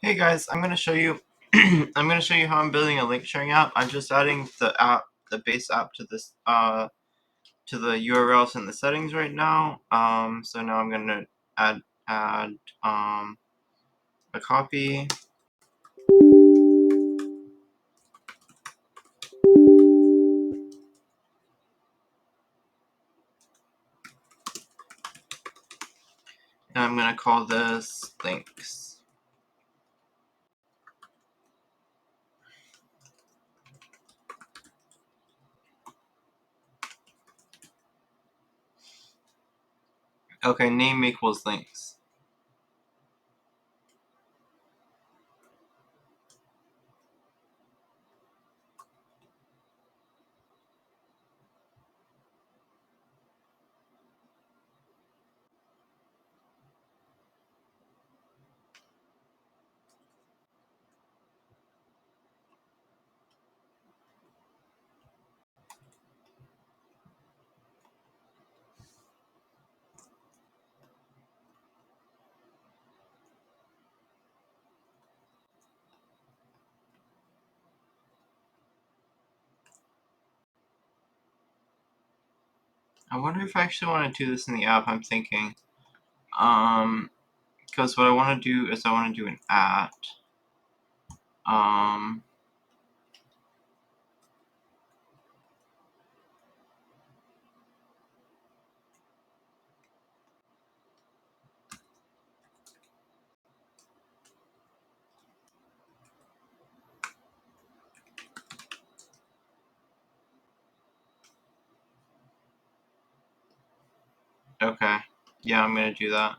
Hey guys, I'm gonna show you how I'm building a link sharing app. I'm just adding the base app to this to the URLs and the settings right now. So now I'm gonna add a copy. And I'm gonna call this links. Okay, name equals links. I wonder if I actually want to do this in the app. I'm thinking, because what I want to do is I want to do an at. Okay, yeah, I'm gonna do that.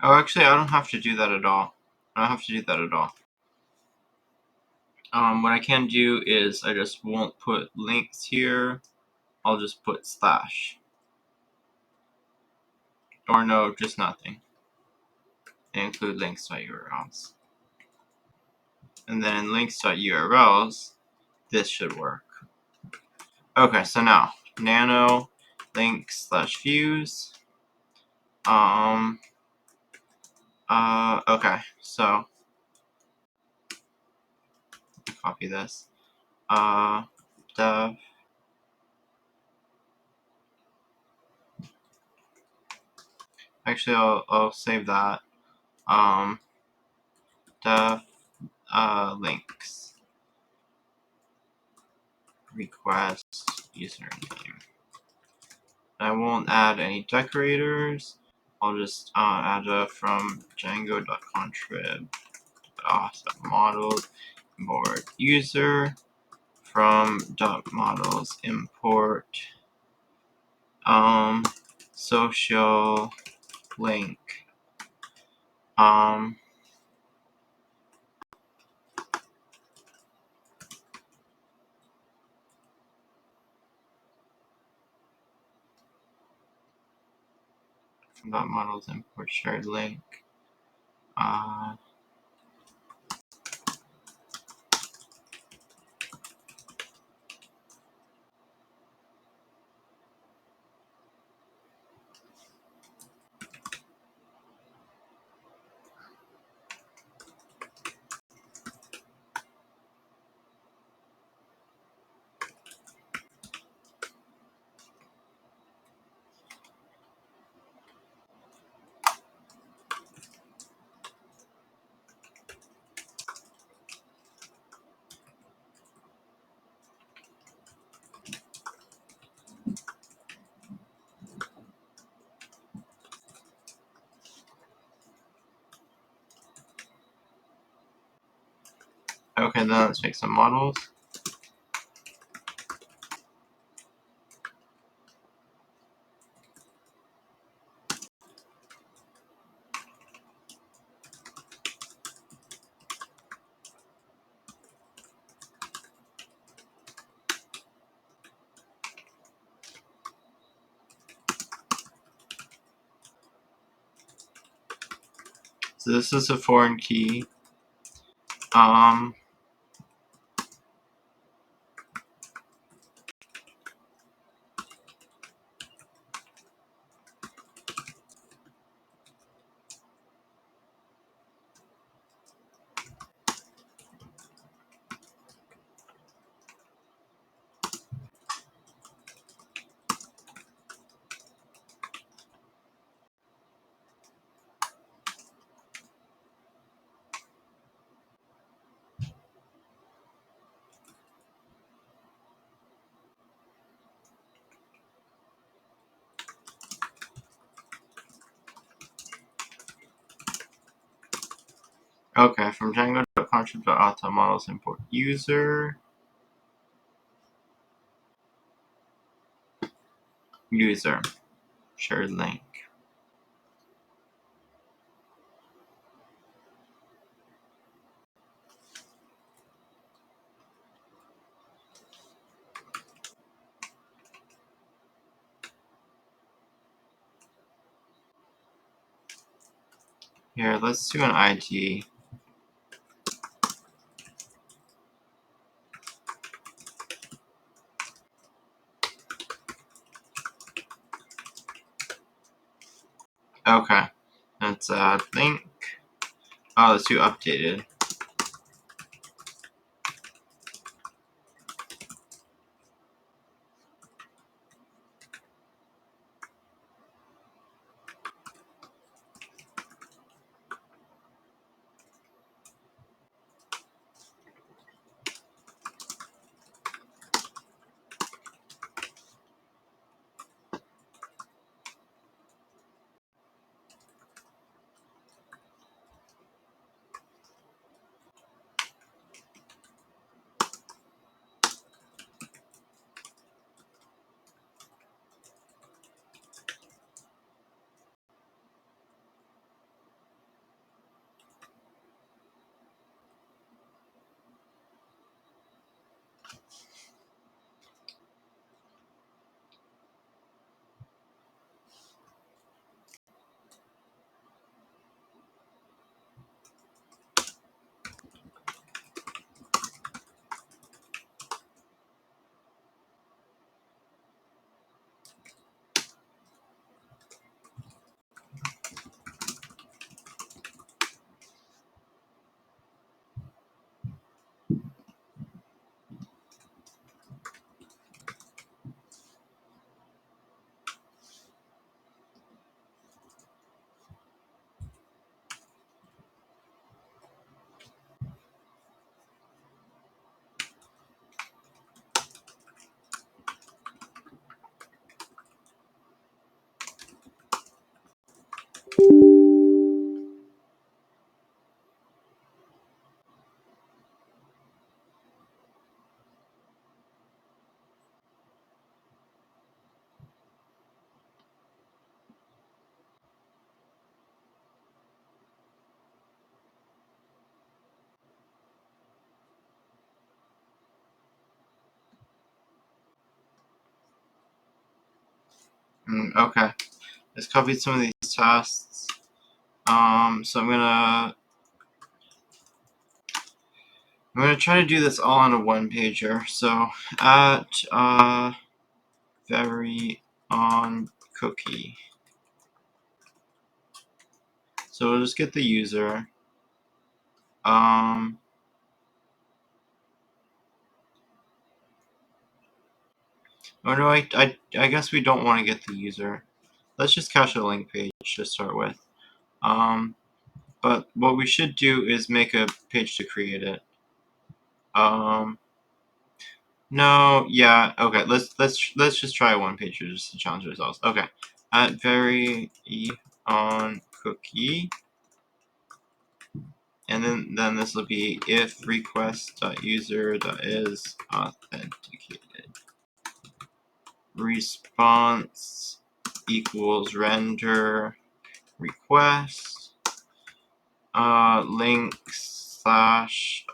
Oh, actually, I don't have to do that at all. I don't have to do that at all. What I can do is I just won't put links here. I'll just put slash. Or no, just nothing. And include links.urls. And then links.urls, this should work. Okay, so now, nano links slash views. Okay, so copy this. Dev. Actually, I'll save that. Dev links. Request username. I won't add any decorators. I'll just add from django.contrib.models import user from .models import social link from .models import shared link. Okay, then let's make some models. So this is a foreign key. Okay, from Django.contrib.auto models import user. User. Shared link. Here, let's do an ID. Okay, let's add link. Oh, let's do updated. Okay, let's copy some of these tests. So I'm gonna try to do this all on a one pager. So at very on cookie. So we'll just get the user. Oh no, I guess we don't want to get the user. Let's just cache a link page to start with. But what we should do is make a page to create it. No, yeah, okay. Let's just try a one page just to challenge ourselves. Okay, at very on cookie, and then this will be if request.user.is authenticated. Response equals render request links slash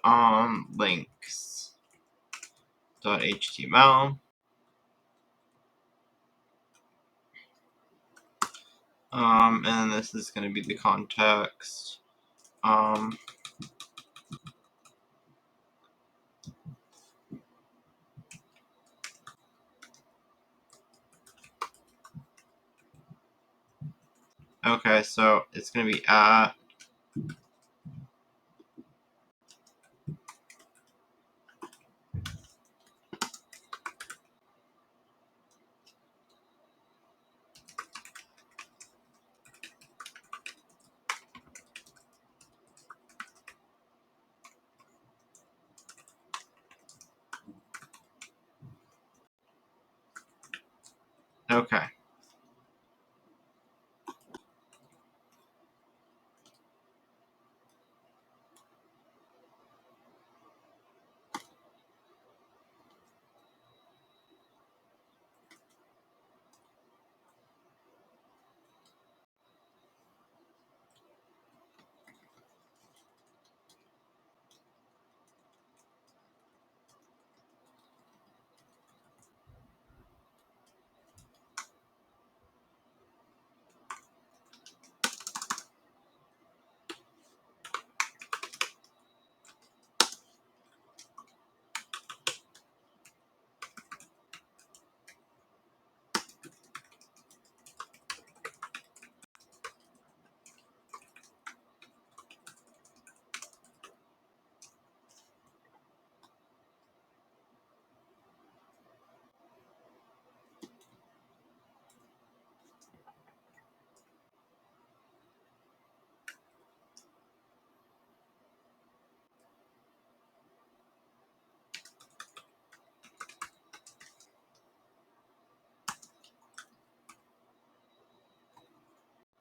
links dot html. And this is going to be the context. Okay, so it's gonna be at. Okay.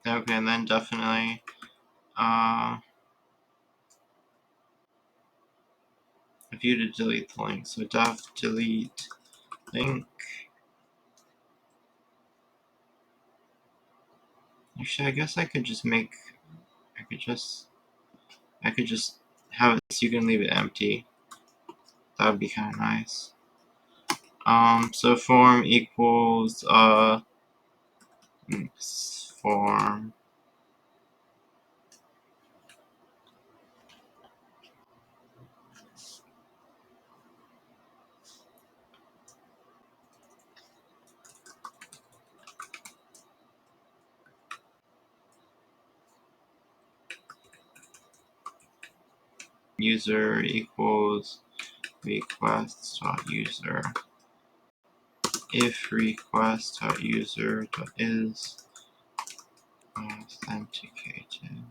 Okay, and then definitely view to delete the link. So def delete link. Actually, I guess I could just have it so you can leave it empty. That would be kind of nice. So form equals form. User equals request.user. If request.user.is authenticated.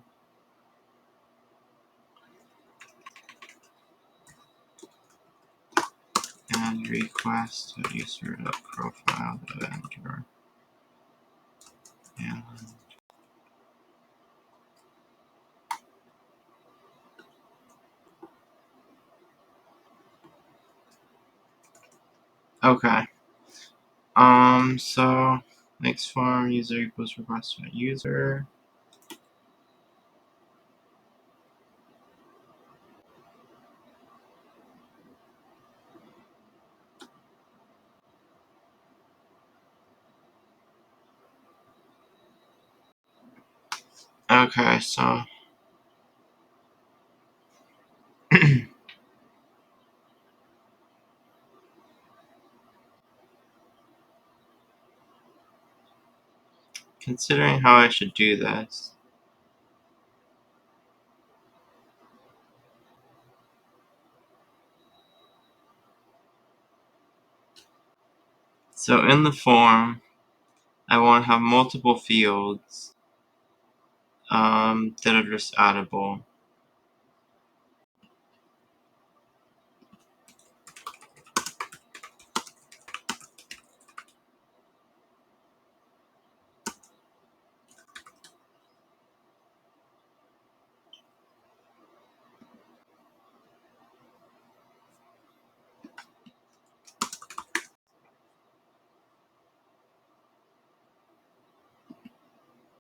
And request.user.profile.enter. And okay. So next form user equals request.user. Okay, so considering how I should do this. So in the form, I want to have multiple fields that are just addable.